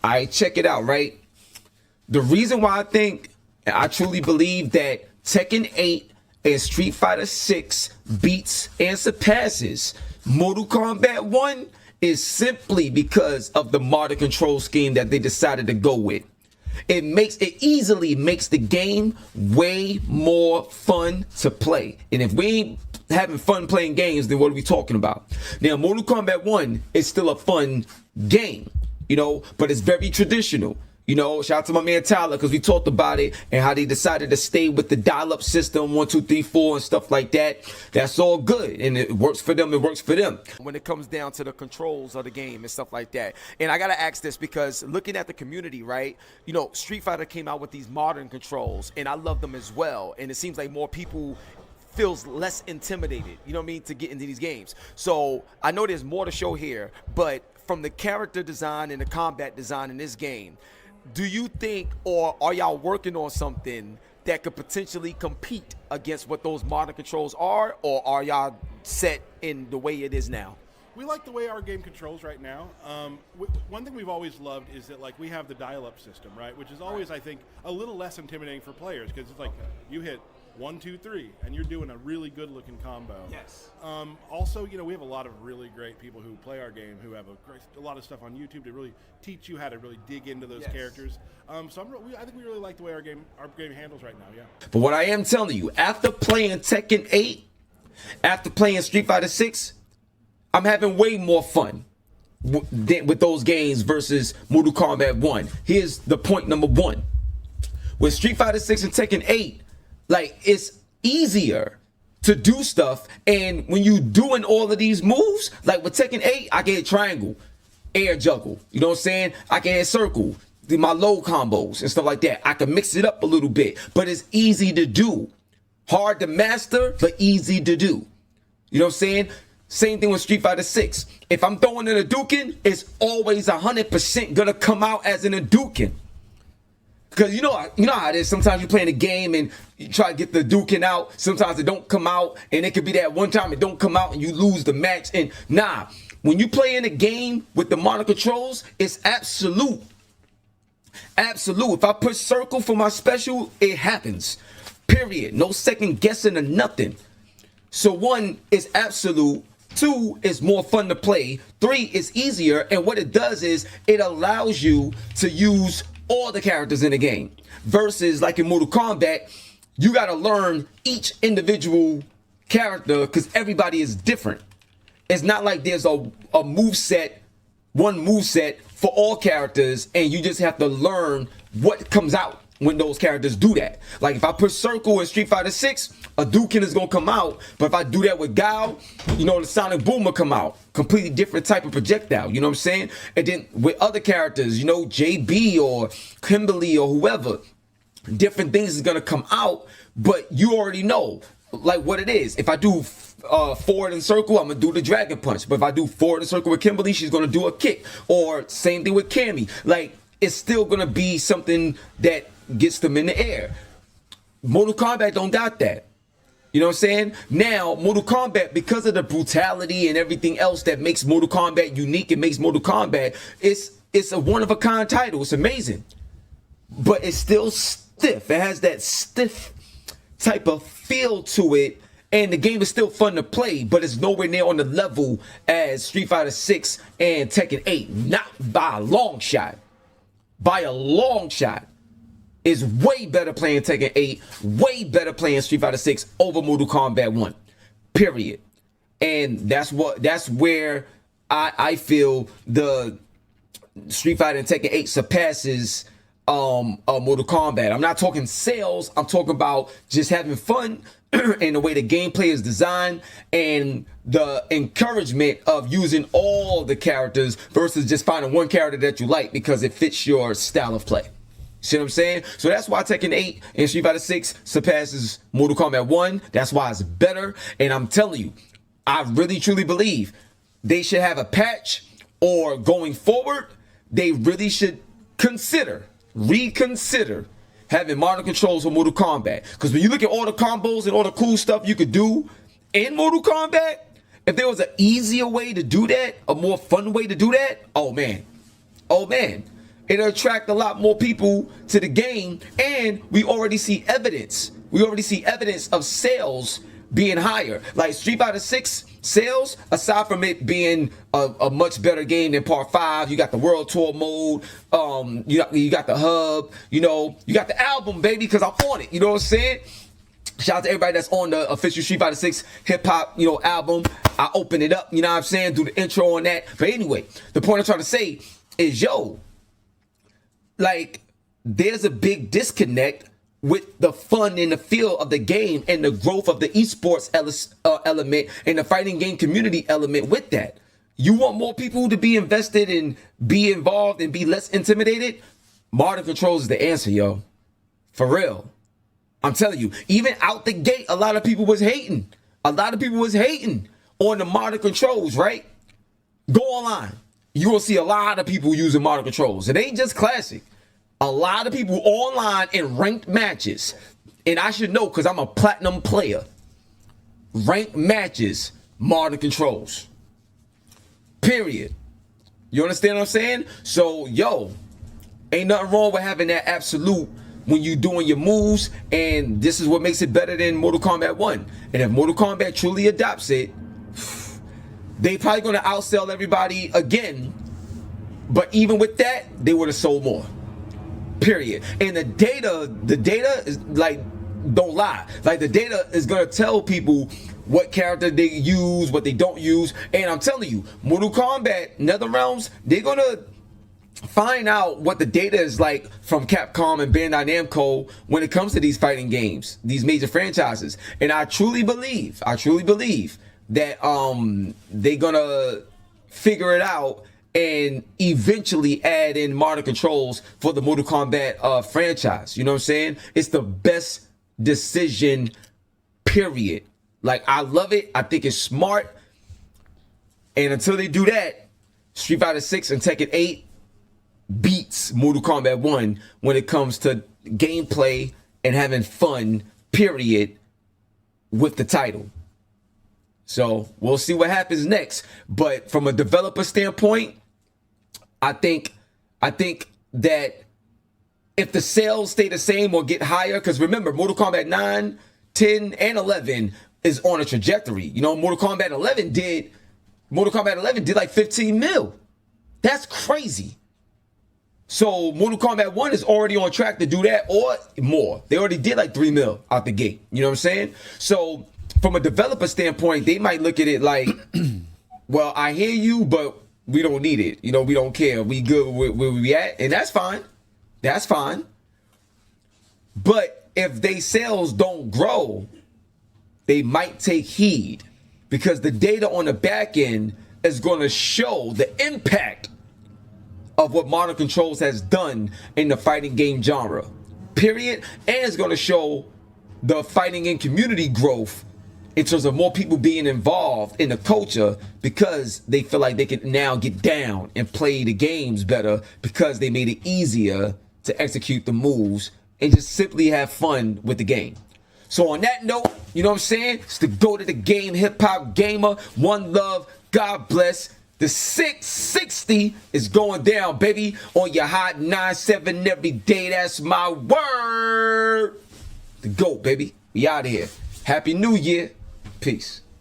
I check it out, right? The reason why I truly believe that Tekken 8 and Street Fighter 6 beats and surpasses Mortal Kombat 1 is simply because of the modern control scheme that they decided to go with. It easily makes the game way more fun to play. And if we ain't having fun playing games, then what are we talking about? Now, Mortal Kombat 1 is still a fun game, you know, but it's very traditional. You know, shout out to my man Tyler, because we talked about it and how they decided to stay with the dial-up system, 1, 2, 3, 4 and stuff like that. That's all good, and it works for them. It works for them. When it comes down to the controls of the game and stuff like that. And I got to ask this because looking at the community, right, you know, Street Fighter came out with these modern controls, and I love them as well. And it seems like more people feels less intimidated, you know what I mean, to get into these games. So I know there's more to show here, but from the character design and the combat design in this game, do you think, or are y'all working on something that could potentially compete against what those modern controls are, or are y'all set in the way it is now? We like the way our game controls right now. One thing we've always loved is that, like, we have the dial-up system, right? Which is always, I think, a little less intimidating for players, because it's like you hit 1, 2, 3, and you're doing a really good-looking combo. Yes. Also, you know, we have a lot of really great people who play our game who have a lot of stuff on YouTube to really teach you how to really dig into those characters. So I think we really like the way our game handles right now. Yeah. But what I am telling you, after playing Tekken 8, after playing Street Fighter 6, I'm having way more fun with those games versus Mortal Kombat 1. Here's the point number 1. With Street Fighter 6 and Tekken 8, like, it's easier to do stuff, and when you doing all of these moves, like with Tekken 8, I can hit triangle, air juggle, you know what I'm saying? I can hit circle, do my low combos and stuff like that. I can mix it up a little bit, but it's easy to do. Hard to master, but easy to do. You know what I'm saying? Same thing with Street Fighter 6. If I'm throwing in a Hadouken, it's always 100% gonna come out as an Hadouken. Because you know how it is. Sometimes you're playing a game and you try to get the Hadouken out. Sometimes it don't come out, and it could be that one time it don't come out and you lose the match. And nah, when you play in a game with the modern controls, it's absolute. Absolute. If I push circle for my special, it happens. Period. No second guessing or nothing. So 1 is absolute. 2 is more fun to play. 3 is easier. And what it does is it allows you to use all the characters in the game, versus like in Mortal Kombat, you got to learn each individual character because everybody is different. It's not like there's a moveset, one moveset for all characters, and you just have to learn what comes out when those characters do that. Like if I push circle in Street Fighter 6, a Hadouken is gonna come out, but if I do that with Gao, you know, the Sonic Boom will come out. Completely different type of projectile, you know what I'm saying? And then with other characters, you know, JB or Kimberly or whoever, different things is gonna come out, but you already know like what it is. If I do forward and circle, I'm gonna do the Dragon Punch. But if I do forward and circle with Kimberly, she's gonna do a kick. Or same thing with Cammy. Like, it's still gonna be something that gets them in the air. Mortal Kombat don't got that. You know what I'm saying? Now, Mortal Kombat, because of the brutality and everything else that makes Mortal Kombat unique and makes Mortal Kombat, it's a one-of-a-kind title. It's amazing. But it's still stiff. It has that stiff type of feel to it. And the game is still fun to play, but it's nowhere near on the level as Street Fighter 6 and Tekken 8. Not by a long shot. By a long shot. It's way better playing Tekken 8, way better playing Street Fighter 6 over Mortal Kombat 1. Period. And that's where I feel the Street Fighter and Tekken 8 surpasses Mortal Kombat. I'm not talking sales, I'm talking about just having fun and the way the gameplay is designed and the encouragement of using all the characters versus just finding one character that you like because it fits your style of play. See what I'm saying? So that's why Tekken 8 and Street Fighter 6 surpasses Mortal Kombat 1. That's why it's better. And I'm telling you, I really truly believe they should have a patch, or going forward, they really should reconsider having modern controls for Mortal Kombat. Because when you look at all the combos and all the cool stuff you could do in Mortal Kombat, if there was an easier way to do that, a more fun way to do that, oh man. It'll attract a lot more people to the game, and we already see evidence. We already see evidence of sales being higher. Like Street Fighter 6 sales, aside from it being a much better game than Part 5, you got the World Tour mode, you got the hub, you got the album, baby, because I'm on it. You know what I'm saying? Shout out to everybody that's on the official Street Fighter 6 hip hop, album. I open it up, you know what I'm saying? Do the intro on that. But anyway, the point I'm trying to say is, like, there's a big disconnect with the fun and the feel of the game and the growth of the esports element and the fighting game community element with that. You want more people to be invested and be involved and be less intimidated? Modern Controls is the answer, yo. For real. I'm telling you, even out the gate, a lot of people was hating. A lot of people was hating on the Modern Controls, right? Go online. You will see a lot of people using Modern Controls. It ain't just Classic. A lot of people online in ranked matches, and I should know because I'm a platinum player. Ranked matches, Modern Controls. Period. You understand what I'm saying? So, ain't nothing wrong with having that absolute when you doing your moves, and this is what makes it better than Mortal Kombat 1. And if Mortal Kombat truly adopts it, they probably gonna outsell everybody again. But even with that, they would have sold more. Period. And the data is like, don't lie. Like, the data is gonna tell people what character they use, what they don't use. And I'm telling you, Mortal Kombat, NetherRealms, they're gonna find out what the data is like from Capcom and Bandai Namco when it comes to these fighting games, these major franchises. And I truly believe that they're gonna figure it out and eventually add in Modern Controls for the Mortal Kombat franchise. You know what I'm saying? It's the best decision, period. Like, I love it. I think it's smart. And until they do that, Street Fighter 6 and Tekken 8 beats Mortal Kombat 1 when it comes to gameplay and having fun, period, with the title. So we'll see what happens next. But from a developer standpoint, I think that if the sales stay the same or get higher, because remember, Mortal Kombat 9, 10, and 11 is on a trajectory. Mortal Kombat 11 did like 15 mil. That's crazy. So Mortal Kombat 1 is already on track to do that or more. They already did like 3 mil out the gate. You know what I'm saying? So from a developer standpoint, they might look at it like, well, I hear you, but we don't need it. We don't care. We good where we at, and that's fine. That's fine. But if they sales don't grow, they might take heed, because the data on the back end is going to show the impact of what Modern Controls has done in the fighting game genre, period. And it's going to show the fighting game community growth in terms of more people being involved in the culture, because they feel like they can now get down and play the games better because they made it easier to execute the moves and just simply have fun with the game. So on that note, you know what I'm saying? It's the Go to the Game Hip Hop Gamer. One love. God bless. The 660 is going down, baby, on your hot 9-7 every day. That's my word. The GOAT, baby. We out of here. Happy New Year. Peace.